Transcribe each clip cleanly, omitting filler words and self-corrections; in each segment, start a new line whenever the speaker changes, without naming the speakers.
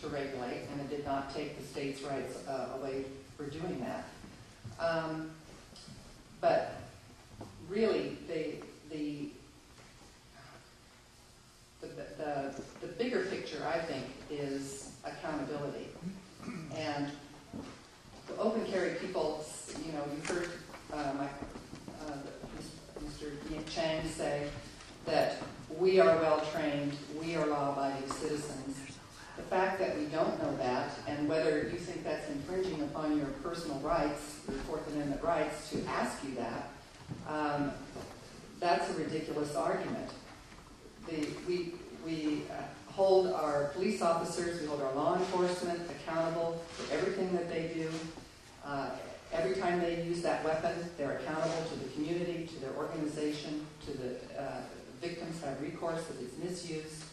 to regulate, and it did not take the state's rights away for doing that. But really, the bigger picture, I think, is accountability. And the open carry people, you know, you heard Mr. Yih-Chau Chang say that we are well-trained, we are law-abiding citizens. The fact that we don't know that, and whether you think that's infringing upon your personal rights, your Fourth Amendment rights, to ask you that, that's a ridiculous argument. We hold our police officers, we hold our law enforcement accountable for everything that they do. Every time they use that weapon, they're accountable to the community, to their organization, to the victims have recourse if it's misused.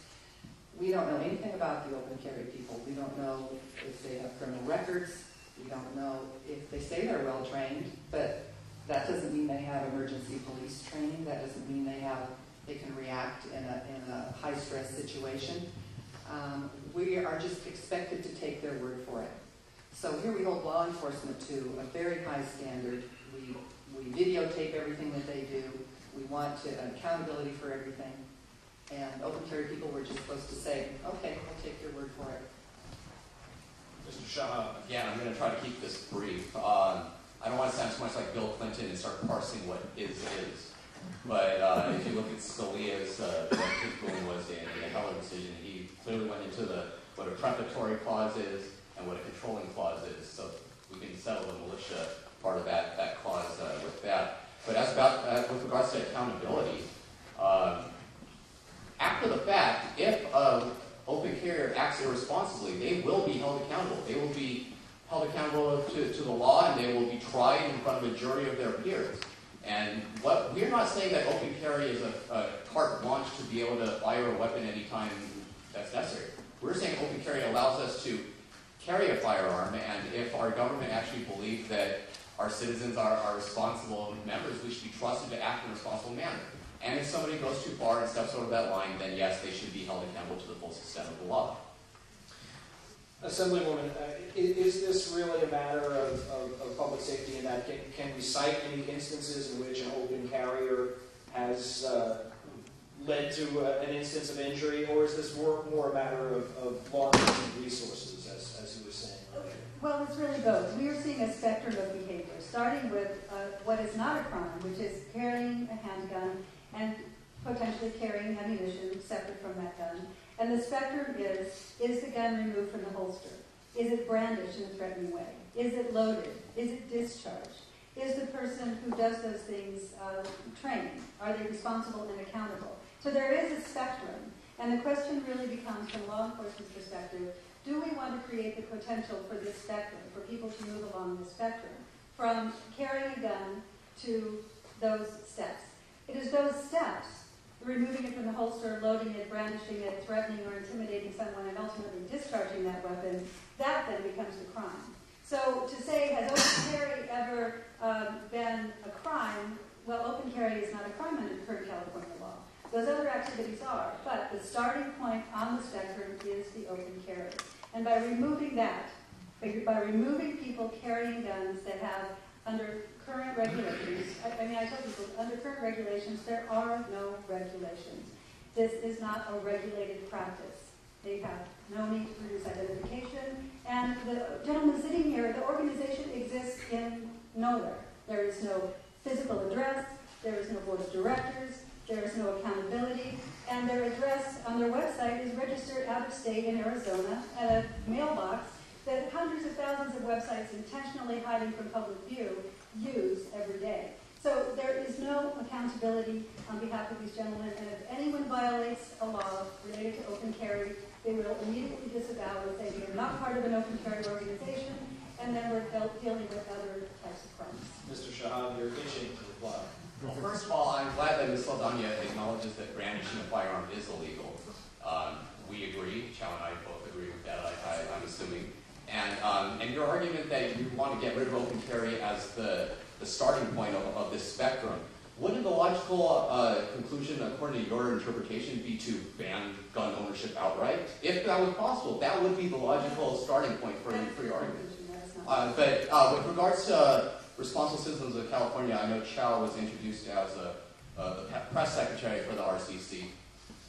We don't know anything about the open carry people. We don't know if they have criminal records. We don't know if they say they're well trained, but that doesn't mean they have emergency police training. That doesn't mean they can react in a high stress situation. We are just expected to take their word for it. So here we hold law enforcement to a very high standard. We videotape everything that they do. We want accountability for everything. And open carry people were just supposed to say, okay, we'll take your word for it.
Mr. Shahab.
Again, I'm going to try to keep this brief. I don't want to sound too much like Bill Clinton and start parsing what is. But if you look at Scalia's, what his ruling was in the Heller decision, he clearly went into what a prefatory clause is and what a controlling clause is. So we can settle the militia part of that clause with that. But as about with regards to accountability, after the fact, if open carrier acts irresponsibly, they will be held accountable. They will be held accountable to the law, and they will be tried in front of a jury of their peers. And we're not saying that open carry is a carte blanche to be able to fire a weapon anytime that's necessary. We're saying open carry allows us to carry a firearm, and if our government actually believes that our citizens are responsible members, we should be trusted to act in a responsible manner. And if somebody goes too far and steps over that line, then yes, they should be held accountable to the full extent of the law.
Assemblywoman, is this really a matter of public safety in that can we cite any instances in which an open carrier has led to an instance of injury, or is this more a matter of law enforcement resources, as you were saying earlier?
Well, it's really both. We are seeing a spectrum of behavior, starting with what is not a crime, which is carrying a handgun and potentially carrying ammunition separate from that gun. And the spectrum is the gun removed from the holster? Is it brandished in a threatening way? Is it loaded? Is it discharged? Is the person who does those things trained? Are they responsible and accountable? So there is a spectrum. And the question really becomes, from law enforcement's perspective, do we want to create the potential for this spectrum, for people to move along this spectrum, from carrying a gun to those steps? It is those steps, removing it from the holster, loading it, brandishing it, threatening or intimidating someone, and ultimately discharging that weapon, that then becomes the crime. So to say, has open carry ever been a crime? Well, open carry is not a crime under current California law. Those other activities are, but the starting point on the spectrum is the open carry. And by removing that, by removing people carrying guns that have, under current regulations, I tell people, under current regulations, there are no regulations. This is not a regulated practice. They have no need to produce identification. And the gentleman sitting here, the organization exists in nowhere. There is no physical address. There is no board of directors. There is no accountability. And their address on their website is registered out of state in Arizona at a mailbox that hundreds of thousands of websites intentionally hiding from public view use every day. So there is no accountability on behalf of these gentlemen, and if anyone violates a law related to open carry, they will immediately disavow and say we are not part of an open carry organization, and then we're dealing with other types of crimes.
Mr. Shahab, you're itching to reply.
Well, first of all, I'm glad that Ms. Saldana acknowledges that brandishing a firearm is illegal. We agree. Chow and I both agree with that, I'm assuming. And your argument that you want to get rid of open carry as the starting point of this spectrum, wouldn't the logical conclusion, according to your interpretation, be to ban gun ownership outright? If that was possible, that would be the logical starting point for your argument. But with regards to responsible citizens of California, I know Yih-Chau was introduced as the press secretary for the RCC.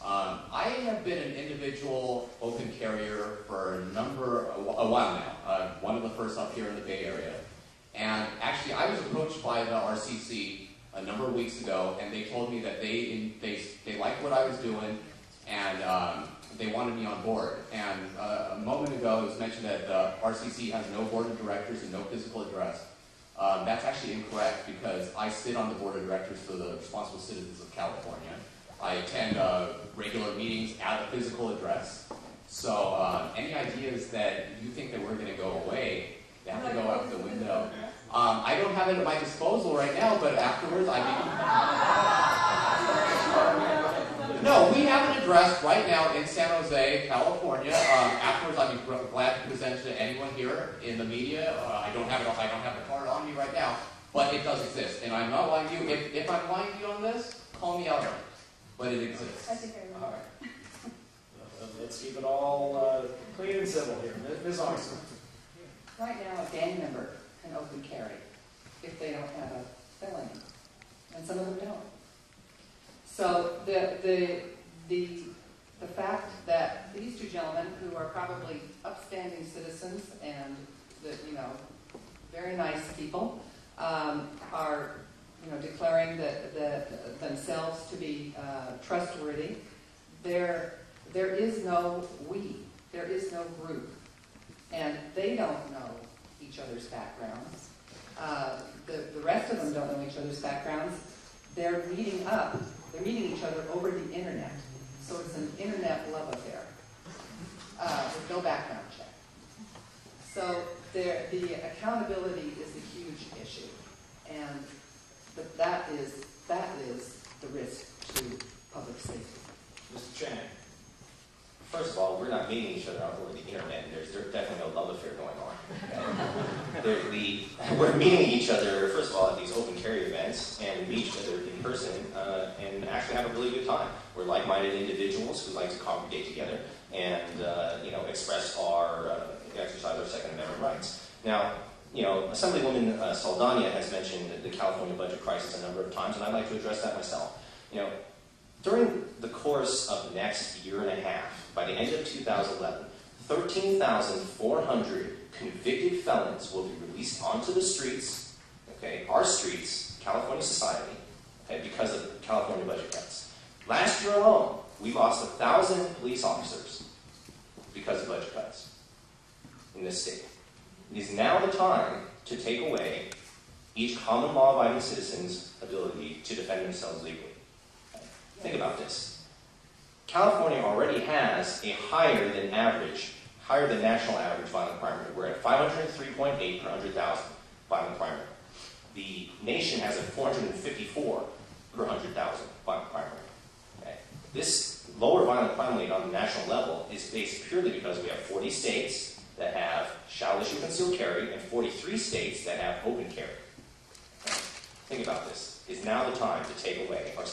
I have been an individual open carrier for a while now, one of the first up here in the Bay Area. And actually, I was approached by the RCC a number of weeks ago, and they told me that they liked what I was doing, and they wanted me on board. And a moment ago, it was mentioned that the RCC has no board of directors and no physical address. That's actually incorrect, because I sit on the board of directors for the Responsible Citizens of California. I attend regular meetings at a physical address. So any ideas that you think that we're going to go away, they have to go out the window. I don't have it at my disposal right now, but afterwards No, we have an address right now in San Jose, California. Afterwards, I'd be glad to present it to anyone here in the media. I don't have the card on me right now, but it does exist, and I'm not lying to you. If I'm lying to you on this, call me out on it, but it exists.
I think I remember.
All right. Let's keep it all clean and civil here. Ms. Arntzen.
Right now, a gang member can open carry if they don't have a felony, and some of them don't. So the fact that these two gentlemen, who are probably upstanding citizens and very nice people, are declaring that themselves to be trustworthy, there is no we, there is no group, and they don't know each other's backgrounds. The rest of them don't know each other's backgrounds. They're meeting each other over the internet. So it's an internet love affair with no background check. So the accountability is a huge issue, and that is the risk to public safety.
Mr. Chang.
First of all, we're not meeting each other out over the internet, and there's definitely no love affair going on. We're meeting each other, first of all, at these open carry events, and meet each other in person, and actually have a really good time. We're like-minded individuals who like to congregate together and exercise our Second Amendment rights. Now, Assemblywoman Saldana has mentioned the California budget crisis a number of times, and I'd like to address that myself. During the course of the next year and a half, by the end of 2011, 13,400 convicted felons will be released onto the streets, our streets, California society, because of California budget cuts. Last year alone, we lost 1,000 police officers because of budget cuts in this state. It is now the time to take away each common law-abiding citizen's ability to defend themselves legally. Think about this. California already has a higher than national average violent crime rate. We're at 503.8 per 100,000 violent crime rate. The nation has a 454 per 100,000 violent crime rate. This lower violent crime rate on the national level is based purely because we have 40 states that have shall issue concealed carry and 43 states that have open carry. Think about this. Is now the time to take away our